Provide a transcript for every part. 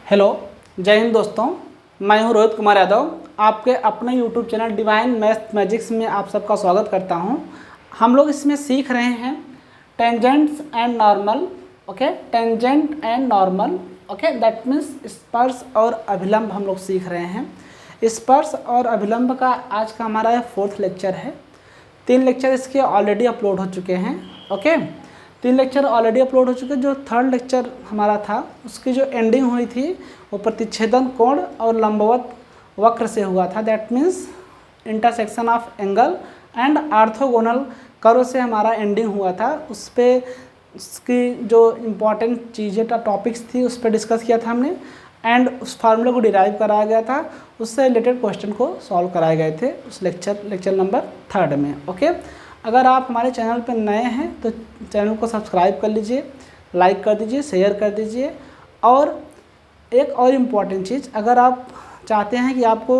Hello, जय हिंद दोस्तों। मैं हूं रोहित कुमार यादव, आपके अपने YouTube channel Divine Math Magics में आप सबका स्वागत करता हूं। हम लोग इसमें सीख रहे हैं tangents and normal. Okay, tangent and normal. Okay, that means स्पर्श और अभिलंब हम लोग सीख रहे हैं। स्पर्श और अभिलंब का आज का हमारा 4th लेक्चर है। 3 लेक्चर इसके ऑलरेडी अपलोड हो चुके हैं। ओके, 3 लेक्चर ऑलरेडी अपलोड हो चुके हैं। जो 3rd लेक्चर हमारा था उसकी जो एंडिंग हुई थी वो प्रतिच्छेदन कोण और लंबवत वक्र से हुआ था। That means intersection of angle and orthogonal curve से हमारा एंडिंग हुआ था। उस पर उसकी जो इम्पोर्टेंट चीज़ें टॉपिक्स थी उस पर डिस्कस किया था हमने एंड उस फार्मूले को डिराइव कराया गया था। उससे रिलेटेड क्वेश्चन को सॉल्व कराए गए थे उस लेक्चर नंबर 3rd में। ओके, अगर आप हमारे चैनल पर नए हैं तो चैनल को सब्सक्राइब कर लीजिए, लाइक कर दीजिए, शेयर कर दीजिए। और एक और इम्पॉर्टेंट चीज़, अगर आप चाहते हैं कि आपको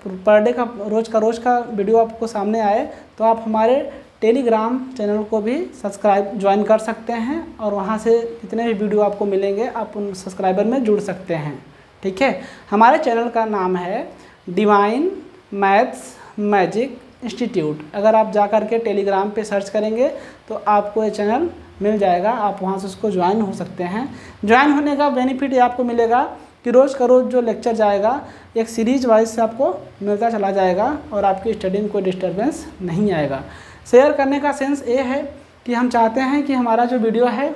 पर डे का रोज़ का वीडियो आपको सामने आए तो आप हमारे टेलीग्राम चैनल को भी ज्वाइन कर सकते हैं और वहाँ से जितने भी वीडियो आपको मिलेंगे आप उन सब्सक्राइबर में जुड़ सकते हैं। ठीक है, हमारे चैनल का नाम है डिवाइन मैथ्स मैजिक इंस्टीट्यूट। अगर आप जा कर के टेलीग्राम पे सर्च करेंगे तो आपको ये चैनल मिल जाएगा, आप वहाँ से उसको ज्वाइन हो सकते हैं। ज्वाइन होने का बेनिफिट ये आपको मिलेगा कि रोज़ का रोज़ जो लेक्चर जाएगा एक सीरीज वाइज से आपको मिलता चला जाएगा और आपकी स्टडी में कोई डिस्टर्बेंस नहीं आएगा। शेयर करने का सेंस ये है कि हम चाहते हैं कि हमारा जो वीडियो है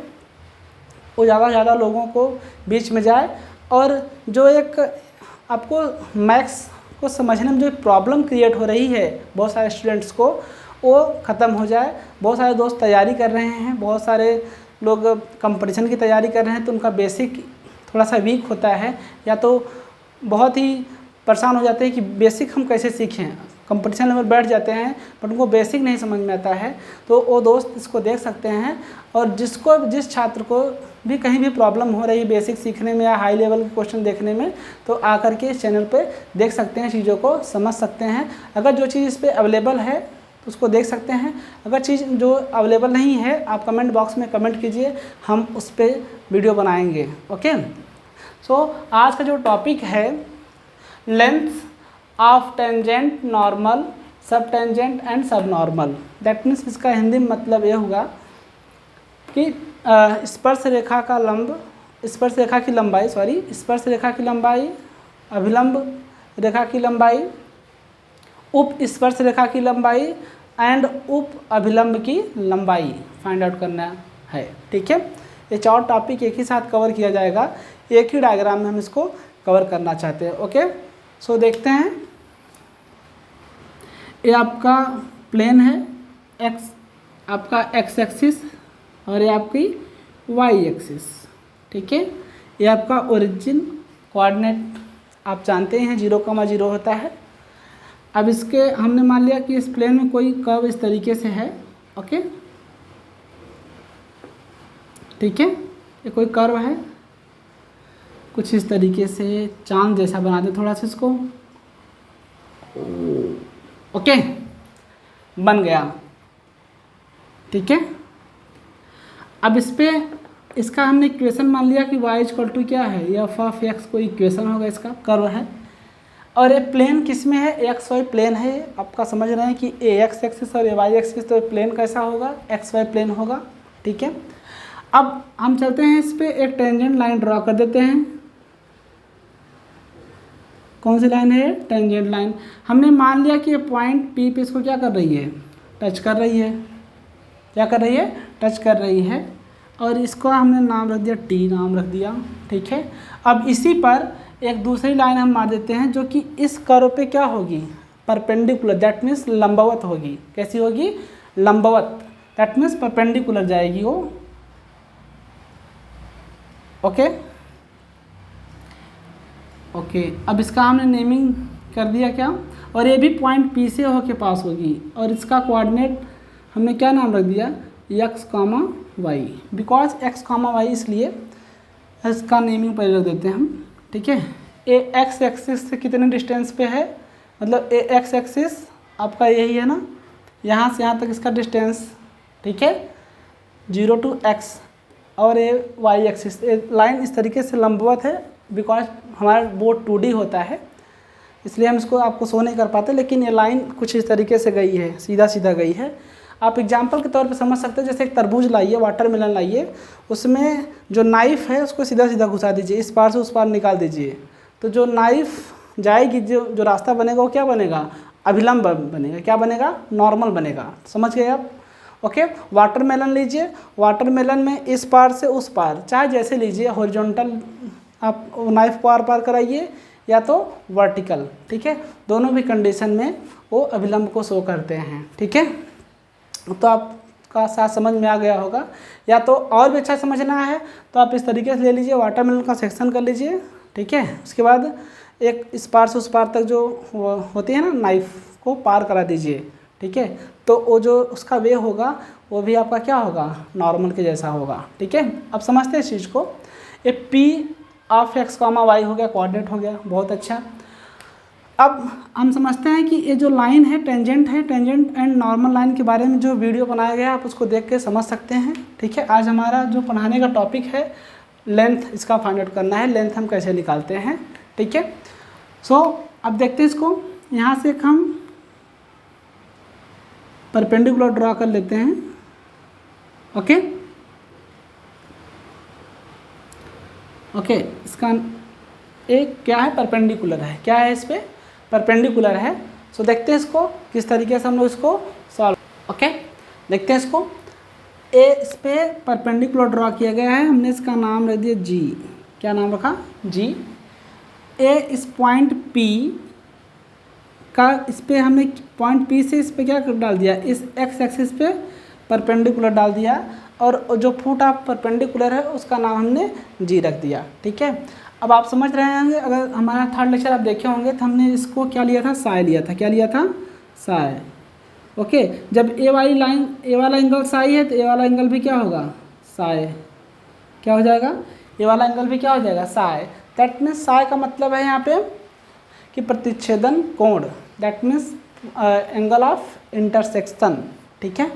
वो ज़्यादा से ज़्यादा लोगों को बीच में जाए और जो एक आपको मैथ्स को समझने में जो प्रॉब्लम क्रिएट हो रही है बहुत सारे स्टूडेंट्स को, वो ख़त्म हो जाए। बहुत सारे दोस्त तैयारी कर रहे हैं, बहुत सारे लोग कंपटीशन की तैयारी कर रहे हैं तो उनका बेसिक थोड़ा सा वीक होता है या तो बहुत ही परेशान हो जाते हैं कि बेसिक हम कैसे सीखें। कंपटीशन लेवल बैठ जाते हैं बट उनको बेसिक नहीं समझ में आता है, तो वो दोस्त इसको देख सकते हैं। और जिस छात्र को भी कहीं भी प्रॉब्लम हो रही बेसिक सीखने में या हाई लेवल के क्वेश्चन देखने में तो आकर के इस चैनल पे देख सकते हैं, चीज़ों को समझ सकते हैं। अगर जो चीज़ इस पर अवेलेबल है तो उसको देख सकते हैं, अगर चीज़ जो अवेलेबल नहीं है आप कमेंट बॉक्स में कमेंट कीजिए, हम उस पर वीडियो बनाएंगे। ओके, सो आज का जो टॉपिक है लेंथ ऑफ टेंजेंट नॉर्मल सब टेंजेंट एंड सब नॉर्मल। दैट मीन्स इसका हिंदी में मतलब ये होगा कि स्पर्श रेखा की लंबाई, अभिलंब रेखा की लंबाई, उप स्पर्श रेखा की लंबाई एंड उप अभिलंब की लंबाई फाइंड आउट करना है। ठीक है, ये 4 टॉपिक एक ही साथ कवर किया जाएगा, एक ही डायग्राम में हम इसको कवर करना चाहते हैं। ओके, सो देखते हैं। ये आपका प्लेन है एक्स, आपका एक्स एक्सिस और ये आपकी वाई एक्सिस। ठीक है, ये आपका ओरिजिन कोऑर्डिनेट आप जानते हैं 0,0 होता है। अब इसके हमने मान लिया कि इस प्लेन में कोई कर्व इस तरीके से है। ओके, ठीक है, ये कोई कर्व है कुछ इस तरीके से, चांद जैसा बना दे थोड़ा सा इसको। ओके, बन गया। ठीक है, अब इस पे इसका हमने इक्वेशन मान लिया कि y क्या है, एफ ऑफ एक्स कोई इक्वेशन होगा, इसका कर्व है। और ये प्लेन किस में है, एक्स वाई प्लेन है। आपका समझ रहे हैं कि ए एक्स एक्सिस और ए वाई एक्सिस, तो प्लेन कैसा होगा, एक्स वाई प्लेन होगा। ठीक है, अब हम चलते हैं इस पर एक टेंजेंट लाइन ड्रॉ कर देते हैं। कौन सी लाइन है, टेंजेंट लाइन। हमने मान लिया कि ये पॉइंट पी पे इसको क्या कर रही है, टच कर रही है। क्या कर रही है, टच कर रही है। और इसको हमने नाम रख दिया, टी नाम रख दिया। ठीक है, अब इसी पर एक दूसरी लाइन हम मार देते हैं जो कि इस कर्व पे क्या होगी, परपेंडिकुलर, दैट मीन्स लंबवत होगी। कैसी होगी, लंबवत, दैट मीन्स परपेंडिकुलर जाएगी वो। ओके ओके, अब इसका हमने नेमिंग कर दिया क्या, और ये भी पॉइंट पी से होके पास होगी और इसका कोऑर्डिनेट हमने क्या नाम रख दिया, x comma y. Because x comma y इसलिए इसका नेमिंग पहले रख देते हैं हम। ठीक है, ए एक्स एक्सिस से कितने डिस्टेंस पे है, मतलब ए एक्स एक्सिस आपका यही है ना, यहाँ से यहाँ तक इसका डिस्टेंस। ठीक है, 0 to x, और ये वाई एक्सिस, लाइन इस तरीके से लंबवत है बिकॉज हमारा बोर्ड 2D होता है, इसलिए हम इसको आपको शो नहीं कर पाते, लेकिन ये लाइन कुछ इस तरीके से गई है, सीधा सीधा गई है। आप एग्जाम्पल के तौर पे समझ सकते हैं, जैसे एक तरबूज लाइए, वाटरमेलन लाइए, उसमें जो नाइफ़ है उसको सीधा सीधा घुसा दीजिए, इस पार से उस पार निकाल दीजिए, तो जो नाइफ़ जाएगी, जो रास्ता बनेगा वो क्या बनेगा, अभिलंब बनेगा। क्या बनेगा, नॉर्मल बनेगा। समझ गए आप? ओके। वाटरमेलन लीजिए, वाटरमेलन में इस पार से उस पार, चाहे जैसे लीजिए, हॉरिजॉन्टल आप नाइफ को आर पार कराइए या तो वर्टिकल, ठीक है, दोनों भी कंडीशन में वो अभिलंब को शो करते हैं। ठीक है, तो आपका साथ समझ में आ गया होगा। या तो और भी अच्छा समझना है तो आप इस तरीके से ले लीजिए, वाटरमेलन का सेक्शन कर लीजिए, ठीक है, उसके बाद एक इस पार से उस पार तक जो होती है ना, नाइफ को पार करा दीजिए, ठीक है, तो वो जो उसका वे होगा वो भी आपका क्या होगा, नॉर्मल के जैसा होगा। ठीक है, अब समझते हैं इस चीज़ को। ये P ऑफ x, y हो गया, कोऑर्डिनेट हो गया, बहुत अच्छा। अब हम समझते हैं कि ये जो लाइन है टेंजेंट है, टेंजेंट एंड नॉर्मल लाइन के बारे में जो वीडियो बनाया गया है आप उसको देख के समझ सकते हैं। ठीक है, आज हमारा जो पढ़ाने का टॉपिक है लेंथ, इसका फाइंड आउट करना है, लेंथ हम कैसे निकालते हैं। ठीक है, सो अब देखते हैं इसको। यहाँ से हम परपेंडिकुलर ड्रॉ कर लेते हैं। ओके ओके, इसका एक क्या है, परपेंडिकुलर है, क्या है इस पर, परपेंडिकुलर है। सो देखते हैं इसको किस तरीके से हम लोग इसको सॉल्व। ओके, देखते हैं इसको। ए इस पर परपेंडिकुलर ड्रॉ किया गया है, हमने इसका नाम रख दिया जी। क्या नाम रखा, जी। ए इस पॉइंट P का, इस पर हमने पॉइंट P से इस पर क्या डाल दिया, इस x एक्सिस पे परपेंडिकुलर डाल दिया, और जो फुट ऑफ परपेंडिकुलर है उसका नाम हमने जी रख दिया। ठीक है, अब आप समझ रहे होंगे, अगर हमारा थर्ड लेक्चर आप देखे होंगे तो हमने इसको क्या लिया था, साय लिया था। क्या लिया था, साय। ओके, जब ए वाली लाइन, ए वाला एंगल साई है तो ए वाला एंगल भी क्या होगा, साय। क्या हो जाएगा, ए वाला एंगल भी क्या हो जाएगा, साय। दैट मीन्स साय का मतलब है यहाँ पे कि प्रतिच्छेदन कोण, that means angle of intersection. ठीक है,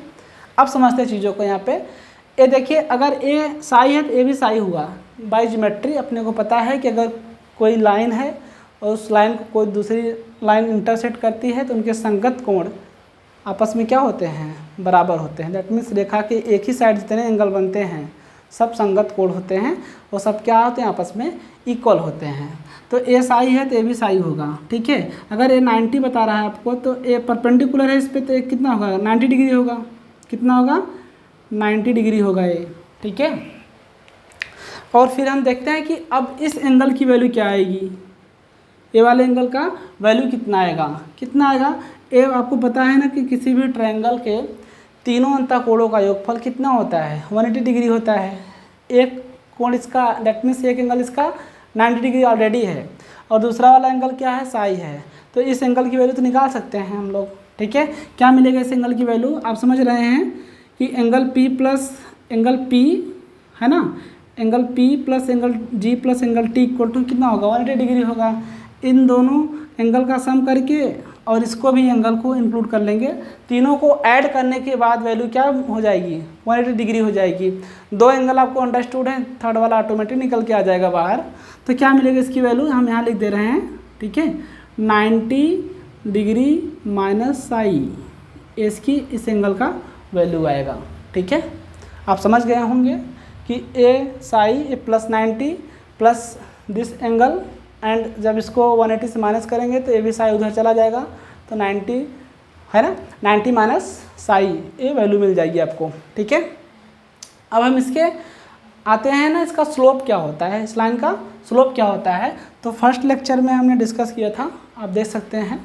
अब समझते हैं चीज़ों को। यहाँ पे ए देखिए, अगर ए साई है तो ए भी साई हुआ। बाय ज्योमेट्री अपने को पता है कि अगर कोई लाइन है और उस लाइन को कोई दूसरी लाइन इंटरसेक्ट करती है तो उनके संगत कोण आपस में क्या होते हैं, बराबर होते हैं। दैट मीन्स रेखा के एक ही साइड जितने एंगल बनते हैं सब संगत कोण होते हैं, वो सब क्या होते हैं, आपस में इक्वल होते हैं। तो ए साई है तो ए भी साई होगा। ठीक है, अगर ए 90 बता रहा है आपको तो ए परपेंडिकुलर है इस पर, तो ए कितना होगा, 90 डिग्री होगा। कितना होगा, 90 डिग्री होगा ये। ठीक है, और फिर हम देखते हैं कि अब इस एंगल की वैल्यू क्या आएगी, ए वाले एंगल का वैल्यू कितना आएगा, कितना आएगा। ए आपको पता है ना कि किसी भी ट्रायंगल के तीनों अंतःकोणों का योगफल कितना होता है, 180 डिग्री होता है। एक कोण इसका, दैट मीन्स एक एंगल इसका 90 डिग्री ऑलरेडी है, और दूसरा वाला एंगल क्या है, साई है। तो इस एंगल की वैल्यू तो निकाल सकते हैं हम लोग। ठीक है, क्या मिलेगा इस एंगल की वैल्यू, आप समझ रहे हैं कि angle P plus angle P है ना, angle P plus angle G plus angle T equal to कितना होगा, 180 डिग्री होगा। इन दोनों एंगल का सम करके और इसको भी एंगल को इंक्लूड कर लेंगे, तीनों को ऐड करने के बाद वैल्यू क्या हो जाएगी, 180 डिग्री हो जाएगी। दो एंगल आपको अंडरस्टूड है, थर्ड वाला ऑटोमेटिक निकल के आ जाएगा बाहर। तो क्या मिलेगा इसकी वैल्यू, हम यहाँ लिख दे रहे हैं। ठीक है, 90 डिग्री माइनस साई, इसकी इस एंगल का वैल्यू आएगा। ठीक है, आप समझ गए होंगे कि A psi A plus 90 plus this angle, and जब इसको 180 से माइनस करेंगे तो ए भी साई उधर चला जाएगा, तो 90 है ना, 90 माइनस साई, ये वैल्यू मिल जाएगी आपको। ठीक है, अब हम इसके आते हैं ना, इसका स्लोप क्या होता है, इस लाइन का स्लोप क्या होता है। तो फर्स्ट लेक्चर में हमने डिस्कस किया था, आप देख सकते हैं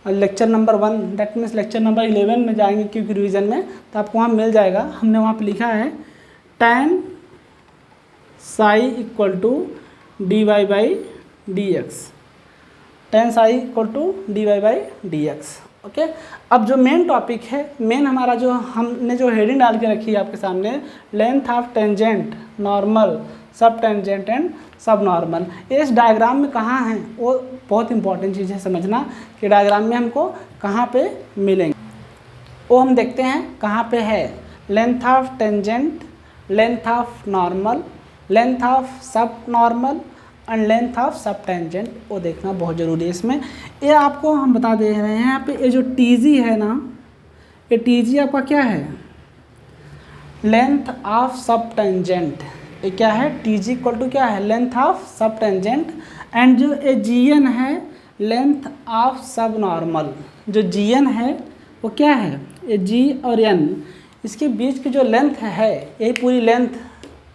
lecture number 1, that means lecture number 11 में जाएंगे क्योंकि रिवीजन में, तो आपको वहाँ मिल जाएगा। हमने वहाँ पे लिखा है tan psi equal to dy by d x, tan psi equal to dy by d x. Okay, अब जो मेन टॉपिक है, मेन हमारा जो हमने जो हेडिंग डाल के रखी है आपके सामने, लेंथ ऑफ टेंजेंट, नॉर्मल, सब टेंजेंट एंड सब नॉर्मल। इस डायग्राम में कहाँ हैं, वो बहुत इंपॉर्टेंट चीज़ है समझना कि डायग्राम में हमको कहाँ पे मिलेंगे, वो हम देखते हैं कहाँ पे है। Length of tangent, length of normal, length of sub normal and length of sub tangent, वो देखना बहुत ज़रूरी है इसमें। ये आपको हम बता दे रहे हैं यहाँ पे, ये जो टी जी है ना, ये टी जी आपका क्या है, लेंथ ऑफ सब टेंजेंट। ये क्या है, टी जी इक्वल टू क्या है, length of sub tangent. And जो ये जी एन है, लेंथ ऑफ सब नॉर्मल। जो जी एन है वो क्या है, ये जी और एन, इसके बीच की जो लेंथ है, यही पूरी लेंथ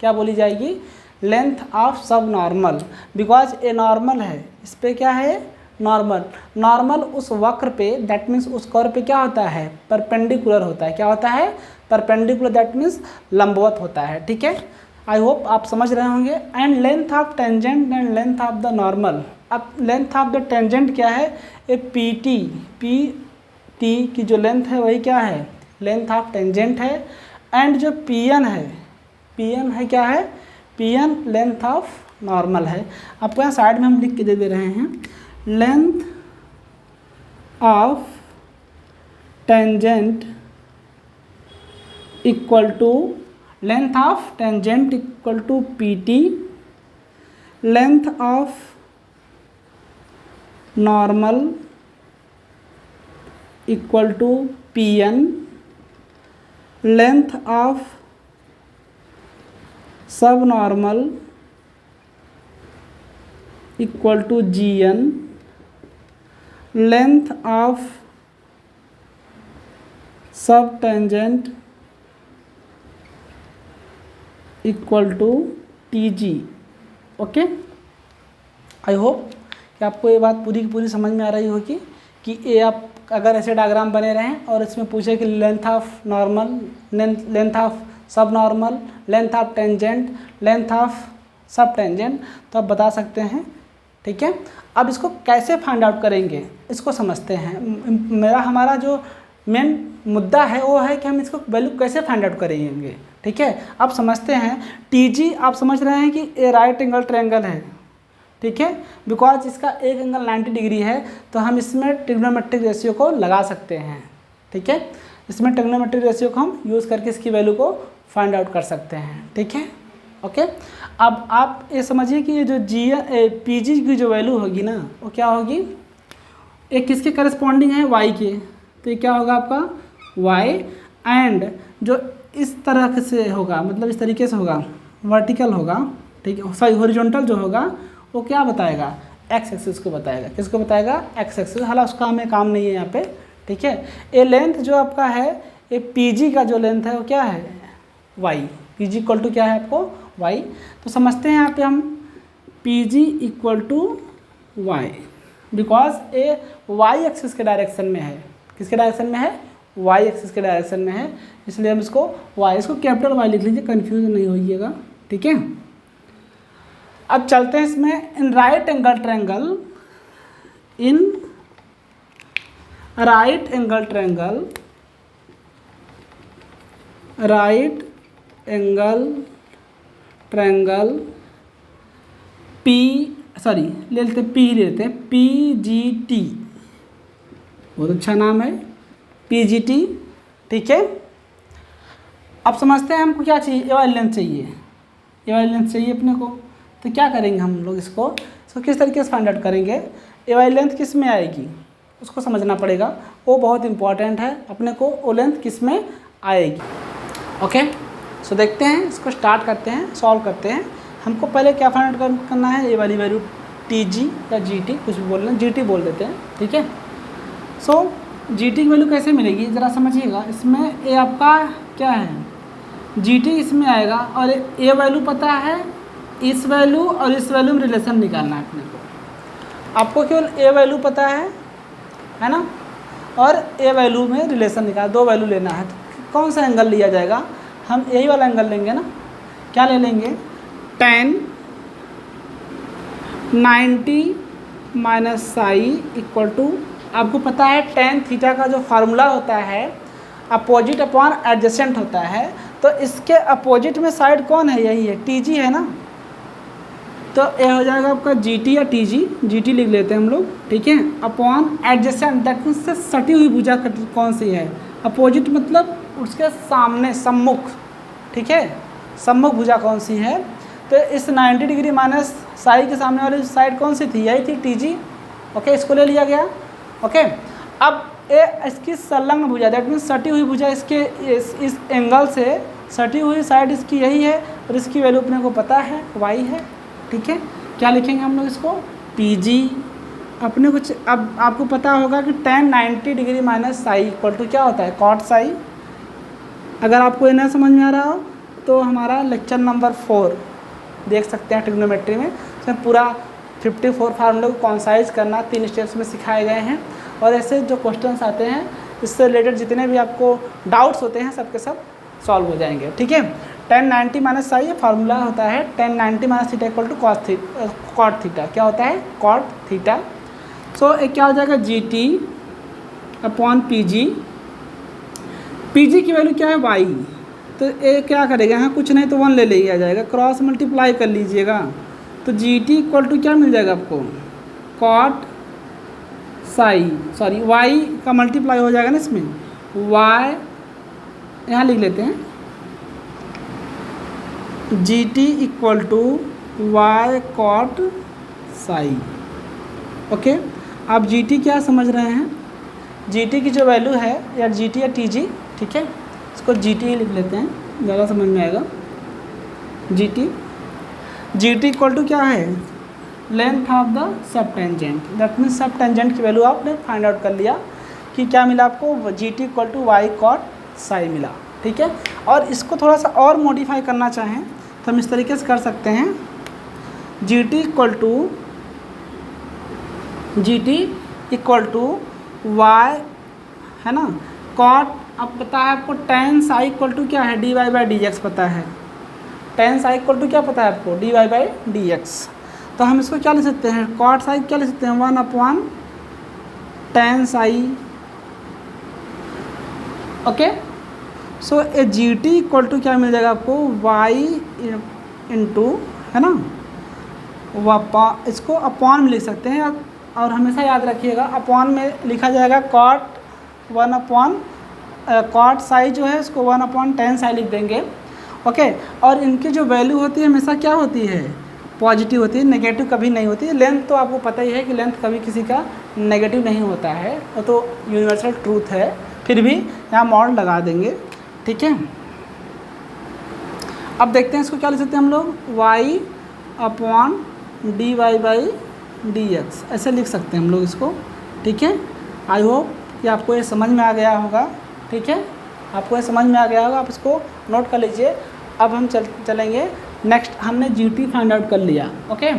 क्या बोली जाएगी, length of sub normal. Because ये नॉर्मल है, इस पे क्या है, नॉर्मल। नॉर्मल उस वक्र पे, दैट मीन्स उस कर्व पे क्या होता है, परपेंडिकुलर होता है। क्या होता है, परपेंडिकुलर, दैट मीन्स लंबवत होता है। ठीक है, आई होप आप समझ रहे होंगे। And length of tangent and length of the normal. अब लेंथ ऑफ द टेंजेंट क्या है, ये पी टी की जो लेंथ है वही क्या है, लेंथ ऑफ टेंजेंट है। एंड जो पी एन है क्या है, P N length of normal है। आपको यहाँ साइड में हम लिख के दे रहे हैं, length of tangent equal to, length of tangent equal to P T, length of normal equal to P N, length of sub normal equal to G N, length of sub tangent equal to T G. Okay, I hope कि आपको ये बात पूरी की पूरी समझ में आ रही होगी कि ये आप अगर ऐसे डायग्राम बने रहें और इसमें पूछे कि length of normal, length of sub normal, length of tangent, length of sub tangent, तो आप बता सकते हैं। ठीक है, अब इसको कैसे फाइंड आउट करेंगे इसको समझते हैं। हमारा जो मेन मुद्दा है वो है कि हम इसको वैल्यू कैसे फाइंड आउट करेंगे। ठीक है, अब समझते हैं। टी जी आप समझ रहे हैं कि ये राइट एंगल ट्रायंगल है। ठीक है, बिकॉज इसका एक एंगल 90 डिग्री है, तो हम इसमें ट्रिग्नोमेट्रिक रेशियो को लगा सकते हैं। ठीक है, इसमें ट्रिग्नोमेट्रिक रेशियो को हम यूज़ करके इसकी वैल्यू को फाइंड आउट कर सकते हैं। ठीक है, ओके। अब आप ये समझिए कि ये जो पी जी की जो वैल्यू होगी ना, वो क्या होगी, एक किसके करस्पॉन्डिंग है, वाई के। तो ये क्या होगा आपका वाई, एंड जो इस तरह से होगा, मतलब इस तरीके से होगा, वर्टिकल होगा। ठीक है, सॉरी हॉरिजॉन्टल जो होगा वो क्या बताएगा, एक्स एक्सिस को बताएगा। किसको बताएगा, एक्स एक्सिस। हालांकि उसका हमें काम नहीं है यहाँ पे। ठीक है, ये लेंथ जो आपका है, ये पी जी का जो लेंथ है वो क्या है, y. P G equal to क्या है आपको, वाई। तो समझते हैं यहाँ पे हम P G equal to y, because ये वाई एक्सिस के डायरेक्शन में है। किसके डायरेक्शन में है, वाई एक्सिस के डायरेक्शन में है, इसलिए हम इसको वाई, इसको कैपिटल वाई लिख लीजिए, कन्फ्यूज नहीं होइएगा। ठीक है, अब चलते हैं इसमें। इन राइट एंगल ट्रायंगल, इन right angle triangle, right angle triangle P, sorry ले लेते पी, ले लेते हैं पी जी टी, बहुत अच्छा नाम है पी जी टी। ठीक है, अब समझते हैं हमको क्या चाहिए, ए वाली लेंथ चाहिए, ए वाली लेंथ चाहिए अपने को। तो क्या करेंगे हम लोग, इसको किस तरीके से फाइंड आउट करेंगे, ए वाली लेंथ किस में आएगी उसको समझना पड़ेगा, वो बहुत इंपॉर्टेंट है अपने को, वो लेंथ किस में आएगी। ओके, सो देखते हैं, इसको स्टार्ट करते हैं, सॉल्व करते हैं। हमको पहले क्या फाइंड आउट करना है, ए वाली वैल्यू टी जी या जी टी, कुछ भी बोल रहे हैं, जी टी बोल देते हैं। ठीक है, सो जी टी की वैल्यू कैसे मिलेगी ज़रा समझिएगा। इसमें ए आपका क्या है, जी टी इसमें आएगा, और ए वैल्यू पता है, इस वैल्यू और इस वैल्यू में रिलेशन निकालना है अपने को। आपको केवल ए वैल्यू पता है ना, और ए वैल्यू में रिलेशन निकाल, दो वैल्यू लेना है। तो कौन सा एंगल लिया जाएगा, हम यही वाला एंगल लेंगे ना। क्या ले लेंगे, tan 90 minus psi equal to, आपको पता है tan थीटा का जो फार्मूला होता है अपोजिट अपॉन एडजेसेंट होता है। तो इसके अपोजिट में साइड कौन है, यही है, टी जी है ना। तो ये हो जाएगा आपका जी टी या टी जी, जी टी लिख लेते हैं हम लोग। ठीक है, अपॉन एडजेसेंट, दैट मीन्स से सटी हुई भुजा कौन सी है, अपोजिट मतलब उसके सामने, सम्मुख। ठीक है, सम्मुख भुजा कौन सी है, तो इस 90 डिग्री माइनस साई के सामने वाली साइड कौन सी थी, यही थी TG। ओके, इसको ले लिया गया। ओके, अब इसकी संलग्न भुजा, दैट मीन्स सटी हुई भुजा इसके इस एंगल से सटी हुई साइड इसकी यही है, और इसकी वैल्यू अपने को पता है y है। ठीक है, क्या लिखेंगे हम लोग इसको, PG। अपने कुछ अब आपको पता होगा कि tan 90 degree minus psi equal to क्या होता है, कॉट साई। अगर आपको ये ना समझ में आ रहा हो तो हमारा लेक्चर नंबर 4 देख सकते हैं ट्रिग्नोमेट्री में, इसमें पूरा 54 फार्मूले को कॉन्साइज करना 3 स्टेप्स में सिखाए गए हैं। और ऐसे जो क्वेश्चंस आते हैं इससे रिलेटेड जितने भी आपको डाउट्स होते हैं सबके सब सॉल्व हो जाएंगे। ठीक है, tan 90 माइनस साई फार्मूला होता है tan 90 minus theta equal to cot theta. क्या होता है, कॉट थीटा। सो एक क्या हो जाएगा, GT अपॉन PG। PG की वैल्यू क्या है, y। तो ये क्या करेगा, यहाँ कुछ नहीं तो 1 ले लिया जाएगा, क्रॉस मल्टीप्लाई कर लीजिएगा, तो GT इक्वल टू क्या मिल जाएगा आपको, कॉट साई, सॉरी y का मल्टीप्लाई हो जाएगा ना इसमें, y यहाँ लिख लेते हैं, GT equal to y cot psi. Okay, आप GT क्या समझ रहे हैं, GT की जो वैल्यू है या GT या TG, ठीक है, इसको GT ही लिख लेते हैं, ज़्यादा समझ में आएगा। GT इक्वल टू क्या है, length of the subtangent, that means subtangent की वैल्यू आपने फाइंड आउट कर लिया कि क्या मिला आपको, GT equal to y cot psi मिला। ठीक है, और इसको थोड़ा सा और मॉडिफाई करना चाहें तो हम इस तरीके से कर सकते हैं, GT इक्वल टू y है ना, कॉट, अब पता है आपको tan साई इक्वल टू क्या है, dy/dx पता है, tan साई इक्वल टू क्या पता है आपको, dy/dx। तो हम इसको क्या लिख सकते हैं, कॉट साई क्या लिख सकते हैं, 1 upon tan psi. Okay, so a GT equal to क्या मिल जाएगा आपको, y इंटू, है ना, इसको अपॉन में लिख सकते हैं, और हमेशा याद रखिएगा अपॉन में लिखा जाएगा कॉट 1 अपॉन कॉट साई जो है इसको 1 अपॉन tan साई लिख देंगे। ओके, और इनकी जो वैल्यू होती है हमेशा क्या होती है, पॉजिटिव होती है, नेगेटिव कभी नहीं होती है। लेंथ तो आपको पता ही है कि लेंथ कभी किसी का नेगेटिव नहीं होता है, वो तो यूनिवर्सल ट्रूथ है, फिर भी यहाँ मॉड लगा देंगे। ठीक है, अब देखते हैं इसको क्या लिख सकते हैं हम लोग, y अपॉन dy/dx, ऐसे लिख सकते हैं हम लोग इसको। ठीक है, आई होप कि आपको ये समझ में आ गया होगा। ठीक है, आपको ये समझ में आ गया होगा, आप इसको नोट कर लीजिए। अब हम चलेंगे नेक्स्ट, हमने GT फाइंड आउट कर लिया। ओके,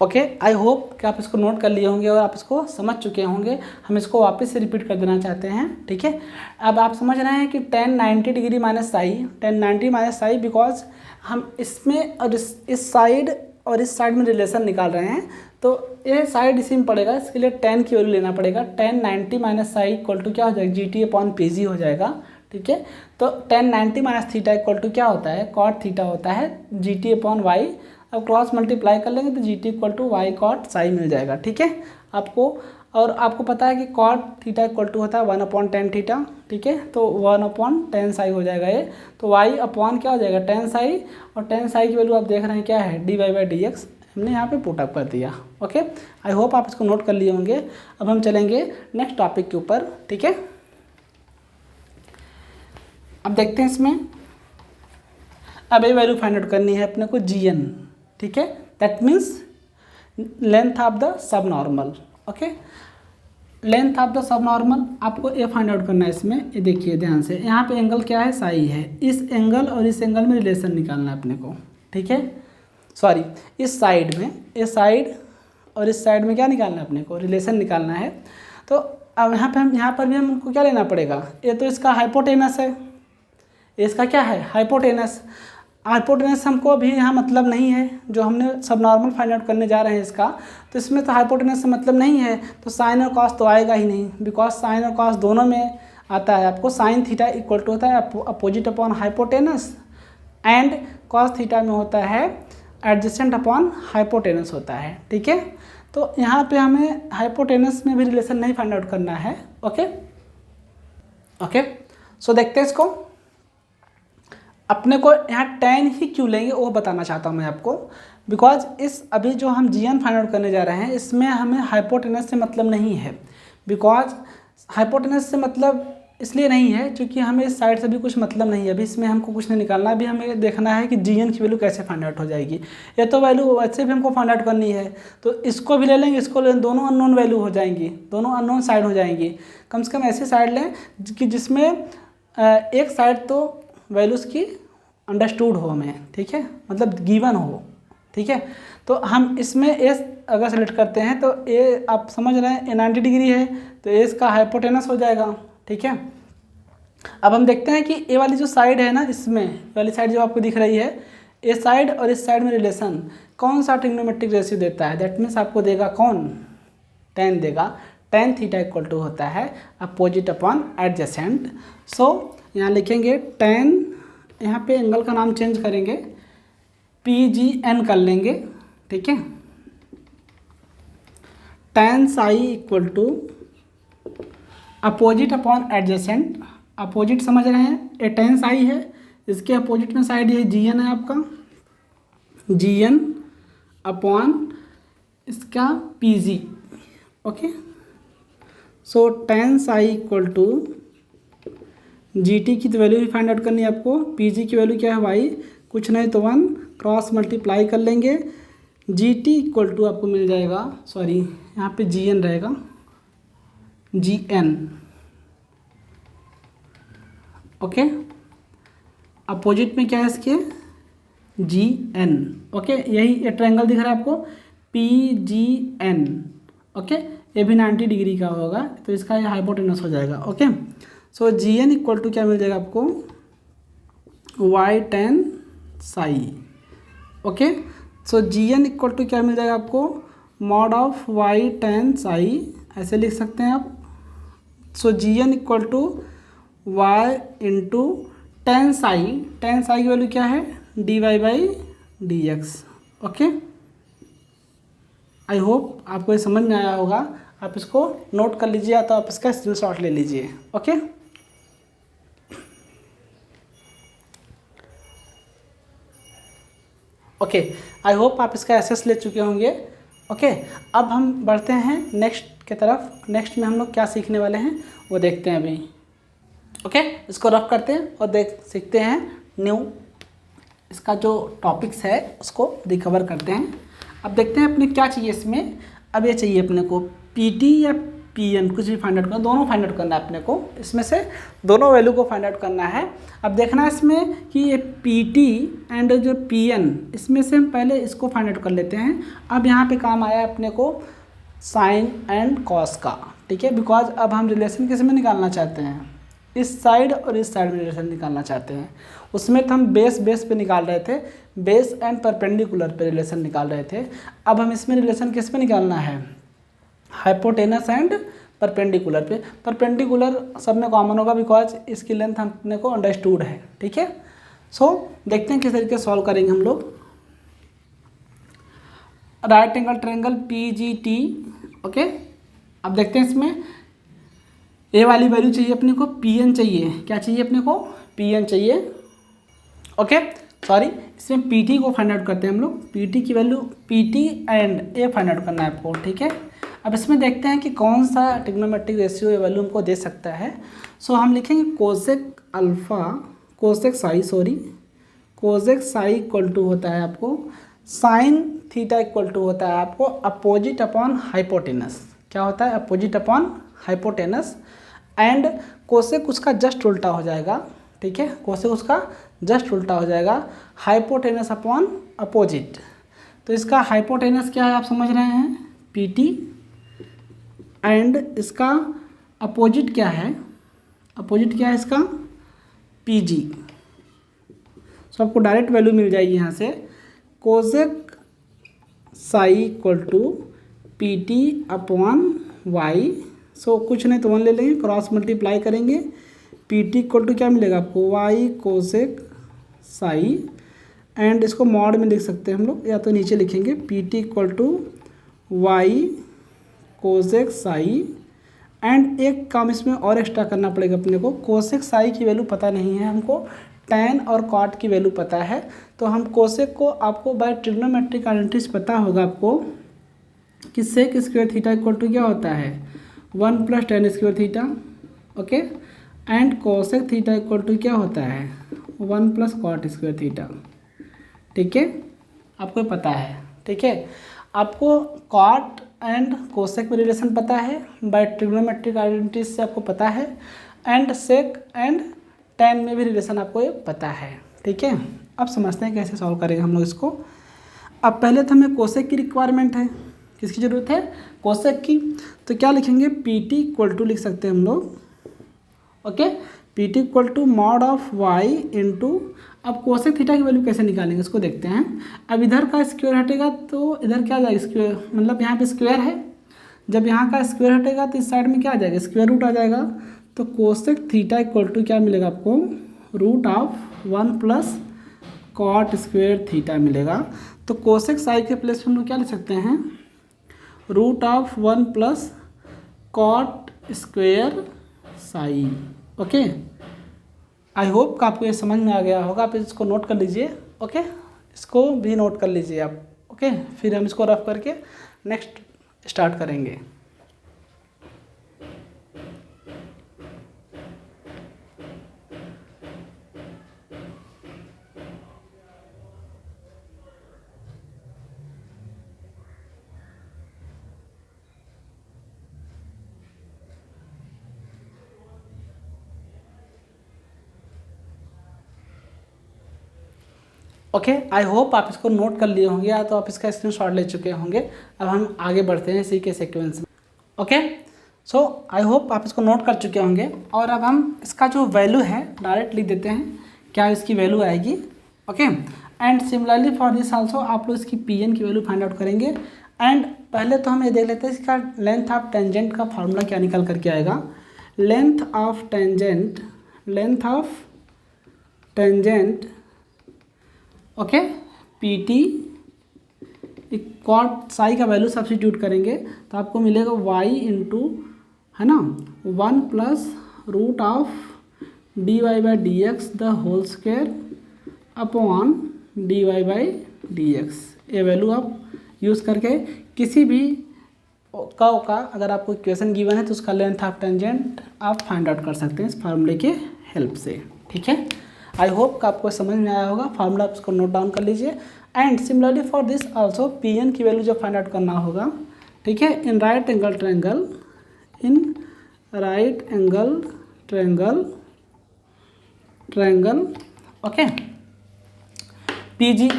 ओके, आई होप कि आप इसको नोट कर लिए होंगे और आप इसको समझ चुके होंगे। हम इसको वापस से रिपीट कर देना चाहते हैं। ठीक है, अब आप समझ रहे हैं कि tan 90 degree minus Sai, tan 90 minus Sai, because हम इसमें और इस साइड और इस साइड में रिलेशन निकाल रहे हैं, तो ये साइड इसी में पड़ेगा, इसके लिए tan की वैल्यू लेना पड़ेगा। tan 90 minus psi equal to क्या हो जाएगा, GT अपॉन PG हो जाएगा। ठीक है, तो tan 90 minus theta equal to क्या होता है, कॉट थीटा होता है, GT अपॉन y। अब क्रॉस मल्टीप्लाई कर लेंगे तो GT equal to y cot psi मिल जाएगा। ठीक है आपको, और आपको पता है कि कॉट थीटा इक्वल टू होता है 1 अपॉन tan थीटा। ठीक है, तो 1 अपॉन tan साई हो जाएगा ये, तो y अपॉन क्या हो जाएगा, tan साई, और tan साई की वैल्यू आप देख रहे हैं क्या है, dy/dx, हमने यहाँ पे पुट अप कर दिया। ओके, आई होप आप इसको नोट कर लिए होंगे। अब हम चलेंगे नेक्स्ट टॉपिक के ऊपर। ठीक है, अब देखते हैं इसमें, अब ये वैल्यू फाइंड आउट करनी है अपने को GN। ठीक है, that means length of the सब normal. Okay, length of the सब नॉर्मल आपको ये फाइंड आउट करना है इसमें। ये देखिए ध्यान से, यहाँ पे एंगल क्या है, साई है, इस एंगल और इस एंगल में रिलेशन निकालना है अपने को। ठीक है, सॉरी, इस साइड में, इस साइड और इस साइड में क्या निकालना है अपने को, रिलेशन निकालना है। तो अब यहाँ पर भी हमको क्या लेना पड़ेगा, ये तो इसका हाइपोटेनस है, इसका क्या है, हाइपोटेनस। हाइपोटेनस हमको अभी यहाँ मतलब नहीं है, जो हमने सब नॉर्मल फाइंड आउट करने जा रहे हैं इसका, तो इसमें तो हाइपोटेनस से मतलब नहीं है, तो साइन और कॉस तो आएगा ही नहीं, बिकॉज साइन और कॉस दोनों में आता है आपको। साइन थीटा इक्वल टू होता है opposite upon hypotenuse, and cos theta में होता है एडजेसेंट अपॉन हाइपोटेनस होता है। ठीक है, तो यहाँ पे हमें हाइपोटेनस में भी रिलेशन नहीं फाइंड आउट करना है। ओके ओके, सो देखते हैं इसको। अपने को यहाँ tan ही क्यों लेंगे वो बताना चाहता हूँ मैं आपको, बिकॉज इस अभी जो हम gn फाइंड आउट करने जा रहे हैं इसमें हमें हाइपोटेनस से मतलब नहीं है। बिकॉज हाइपोटेनस से मतलब इसलिए नहीं है क्योंकि हमें इस साइड से भी कुछ मतलब नहीं है, अभी इसमें हमको कुछ नहीं निकालना, अभी हमें देखना है कि gn की वैल्यू कैसे फाइंड आउट हो जाएगी। ये तो वैल्यू वैसे भी हमको फाइंड आउट करनी है, तो इसको भी ले लेंगे, इसको ले लेंगे, दोनों अननोन वैल्यू हो जाएंगी, दोनों अननोन साइड हो जाएंगी। कम से कम ऐसी साइड लें कि जिसमें एक साइड तो वैल्यूज़ की अंडरस्टूड हो हमें, ठीक है, मतलब गिवन हो। ठीक है, तो हम इसमें एस अगर सेलेक्ट करते हैं तो ए आप समझ रहे हैं ए 90 डिग्री है, तो ए इसका हाइपोटेनस हो जाएगा। ठीक है, अब हम देखते हैं कि ए वाली जो साइड है ना, इसमें वाली साइड जो आपको दिख रही है, ए साइड और इस साइड में रिलेशन कौन सा ट्रिग्नोमेट्रिक रेशियो देता है, दैट मीन्स आपको देगा कौन, tan देगा। tan थीटा इक्वल टू होता है अपोजिट अपॉन एडजेसेंट। सो यहाँ लिखेंगे tan, यहाँ पे एंगल का नाम चेंज करेंगे, PGN कर लेंगे। ठीक है, tan psi equal to opposite upon adjacent. Opposite समझ रहे हैं, ये tan साई है, इसके अपोजिट में साइड ये GN है आपका, GN अपॉन इसका PG। Okay, so tan psi equal to GT की तो वैल्यू भी फाइंड आउट करनी है आपको, PG की वैल्यू क्या है भाई, कुछ नहीं तो 1 क्रॉस मल्टीप्लाई कर लेंगे, GT इक्वल टू आपको मिल जाएगा, सॉरी यहाँ पे GN रहेगा, GN। ओके, अपोजिट में क्या है इसके, GN। ओके, यही ये ट्रायंगल दिख रहा है आपको, PGN। ओके, ये भी 90 डिग्री का होगा, तो इसका ये हाइपोटेनस हो जाएगा। Okay, so GN equal to क्या मिल जाएगा आपको, y tan psi. Okay, so GN equal to क्या मिल जाएगा आपको, mod of y tan psi, ऐसे लिख सकते हैं आप। So GN equal to y into tan psi, tan psi की वैल्यू क्या है, dy/dx। ओके, आई होप आपको ये समझ में आया होगा, आप इसको नोट कर लीजिए या तो आप इसका स्क्रीनशॉट ले लीजिए। ओके, ओके, आई होप आप इसका एसेस ले चुके होंगे। ओके, अब हम बढ़ते हैं नेक्स्ट की तरफ। नेक्स्ट में हम लोग क्या सीखने वाले हैं वो देखते हैं अभी। ओके, इसको रफ करते हैं और सीखते हैं न्यू, इसका जो टॉपिक्स है उसको रिकवर करते हैं। अब देखते हैं अपने क्या चाहिए इसमें। अब ये चाहिए अपने को PT या PN, कुछ भी फाइंड आउट करना, दोनों फाइंड आउट करना है अपने को, इसमें से दोनों वैल्यू को फाइंड आउट करना है। अब देखना है इसमें कि ये PT एंड जो PN, इसमें से हम पहले इसको फाइंड आउट कर लेते हैं। अब यहाँ पे काम आया अपने को साइन एंड कॉस का। ठीक है, बिकॉज अब हम रिलेशन किस में निकालना चाहते हैं, इस साइड और इस साइड में रिलेशन निकालना चाहते हैं। उसमें तो हम बेस पे निकाल रहे थे, बेस एंड परपेंडिकुलर पे रिलेशन निकाल रहे थे। अब हम इसमें रिलेशन किस पे निकालना है, हाइपोटेनस एंड परपेंडिकुलर पे। परपेंडिकुलर सब में कॉमन होगा बिकॉज इसकी लेंथ अपने को अंडरस्टूड है। ठीक है, सो देखते हैं किस तरीके से सॉल्व करेंगे हम लोग। Right angle triangle PGT। Okay, अब देखते हैं इसमें ए वाली वैल्यू चाहिए अपने को, PN चाहिए, क्या चाहिए अपने को, PN चाहिए। ओके, सॉरी, इसमें PT को फाइंड आउट करते हैं हम लोग। PT की value, PT and A find out करना है आपको। ठीक है, अब इसमें देखते हैं कि कौन सा ट्रिग्नोमेट्रिक रेशियो ये वैल्यू हमको दे सकता है। सो हम लिखेंगे cosec alpha, cosec psi equal to होता है आपको साइन थीटा इक्वल टू होता है आपको अपोजिट अपॉन हाइपोटेनस। क्या होता है, opposite upon hypotenuse, and cosec उसका जस्ट उल्टा हो जाएगा। ठीक है, कोसेक उसका जस्ट उल्टा हो जाएगा, हाइपोटेनस अपॉन अपोजिट। तो इसका हाइपोटेनस क्या है आप समझ रहे हैं, PT, एंड इसका अपोजिट क्या है, अपोजिट क्या है इसका, PG। सो आपको डायरेक्ट वैल्यू मिल जाएगी यहाँ से cosec psi equal to P T upon Y. So कुछ नहीं तो 1 ले लेंगे, क्रॉस मल्टीप्लाई करेंगे, पी टी इक्वल टू क्या मिलेगा आपको वाई कोसेक साई, एंड इसको मॉड में लिख सकते हैं हम लोग, या तो नीचे लिखेंगे P T equal to y cosec psi. And एक काम इसमें और एक्स्ट्रा करना पड़ेगा अपने को, कोसेक साई की वैल्यू पता नहीं है हमको, टैन और कॉट की वैल्यू पता है। तो हम कोसेक को आपको बाय ट्रिग्नोमेट्रिक आइडेंटिटीज पता होगा आपको कि sec square theta equal to क्या होता है 1 plus tan square theta, okay. And cosec theta equal to क्या होता है 1 प्लस कॉट स्क्वायर थीटा, ठीक है, आपको पता है, ठीक है। आपको कॉट एंड कोसेक में रिलेशन पता है, बाय ट्रिग्नोमेट्रिक आइडेंटिटीज से आपको पता है, एंड सेक एंड टैन में भी रिलेशन आपको ये पता है, ठीक है। अब समझते हैं कैसे सॉल्व करेंगे हम लोग इसको। अब पहले तो हमें कोसेक की रिक्वायरमेंट है, किसकी ज़रूरत है कोसेक की, तो क्या लिखेंगे पी टी इक्वल टू लिख सकते हैं हम लोग, okay, P T equal to mod of y into, अब कोसेक थीटा की वैल्यू कैसे निकालेंगे इसको देखते हैं। अब इधर का स्क्वायर हटेगा तो इधर क्या आ जाएगा स्क्वायर, मतलब यहाँ पे स्क्वायर है, जब यहाँ का स्क्वायर हटेगा तो इस साइड में क्या आ जाएगा स्क्वायर रूट आ जाएगा। तो कोसेक थीटा इक्वल टू क्या मिलेगा आपको root of 1 plus cot square theta मिलेगा। तो कोसेक साई के प्लेस में हम लोग क्या लिख सकते हैं root of 1 plus cot square psi, okay. I hope कि आपको ये समझ में आ गया होगा, आप इसको नोट कर लीजिए, ओके, इसको भी नोट कर लीजिए आप, ओके। फिर हम इसको रफ करके नेक्स्ट स्टार्ट करेंगे। ओके, आई होप आप इसको नोट कर लिए होंगे या तो आप इसका स्क्रीनशॉट ले चुके होंगे। अब हम आगे बढ़ते हैं इसी के सीक्वेंस में, ओके। सो आई होप आप इसको नोट कर चुके होंगे, और अब हम इसका जो वैल्यू है डायरेक्ट लिख देते हैं, क्या इसकी वैल्यू आएगी, okay. And similarly for this also आप लोग इसकी पी एन की वैल्यू फाइंड आउट करेंगे। एंड पहले तो हम ये देख लेते हैं इसका लेंथ ऑफ टेंजेंट का फार्मूला क्या निकल करके आएगा। Length of tangent okay, P T cot psi का वैल्यू सब्स्टिट्यूट करेंगे तो आपको मिलेगा वाई इंटू, है ना, 1 plus root of d y by d x the whole square upon d y by d x. ये वैल्यू आप यूज़ करके किसी भी कर्व का अगर आपको इक्वेशन गिवन है तो उसका लेंथ ऑफ टेंजेंट आप फाइंड आउट कर सकते हैं इस फार्मूले के हेल्प से, ठीक है। आई होप कि आपको समझ में आया होगा, फार्मूला आप इसको नोट डाउन कर लीजिए। And similarly for this also P N की वैल्यू जो फाइंड आउट करना होगा, ठीक है, in right angle triangle okay, P G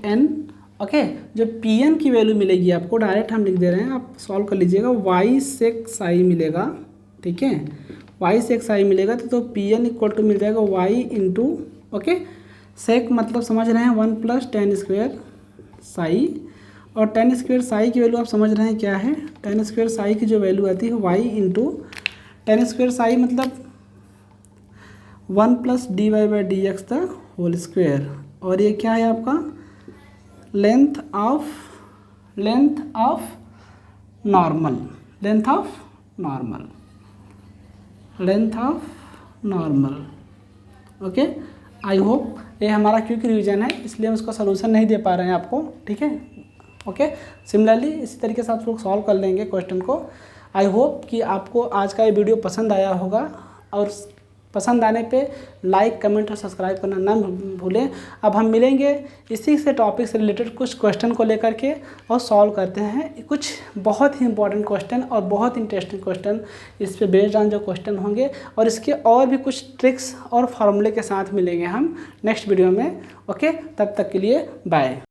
N okay. जो पी एन की वैल्यू मिलेगी आपको डायरेक्ट हम लिख दे रहे हैं, आप सॉल्व कर लीजिएगा, वाई सेक साई मिलेगा, ठीक है, वाई सेक साई मिलेगा तो पी एन इक्वल टू मिल जाएगा वाई इंटू, ओके, सेक मतलब समझ रहे हैं 1 प्लस टेन स्क्वायर साई, और टेन स्क्वायर साई की वैल्यू आप समझ रहे हैं क्या है, टेन स्क्वायर साई की जो वैल्यू आती है y into tan square psi मतलब 1 plus d y by d x the whole square, और ये क्या है आपका length of normal okay. I hope ये हमारा क्विक रिवीजन है इसलिए हम इसका सोल्यूशन नहीं दे पा रहे हैं आपको, ठीक है, ओके। सिमिलरली इसी तरीके से आप लोग सॉल्व कर लेंगे क्वेश्चन को। आई होप कि आपको आज का ये वीडियो पसंद आया होगा, और पसंद आने पे लाइक कमेंट और सब्सक्राइब करना ना भूलें। अब हम मिलेंगे इसी से टॉपिक से रिलेटेड कुछ क्वेश्चन को लेकर के और सॉल्व करते हैं कुछ बहुत ही इंपॉर्टेंट क्वेश्चन और बहुत इंटरेस्टिंग क्वेश्चन इस पे बेस्ड ऑन जो क्वेश्चन होंगे, और इसके और भी कुछ ट्रिक्स और फार्मूले के साथ मिलेंगे हम नेक्स्ट वीडियो में, ओके। तब तक के लिए बाय।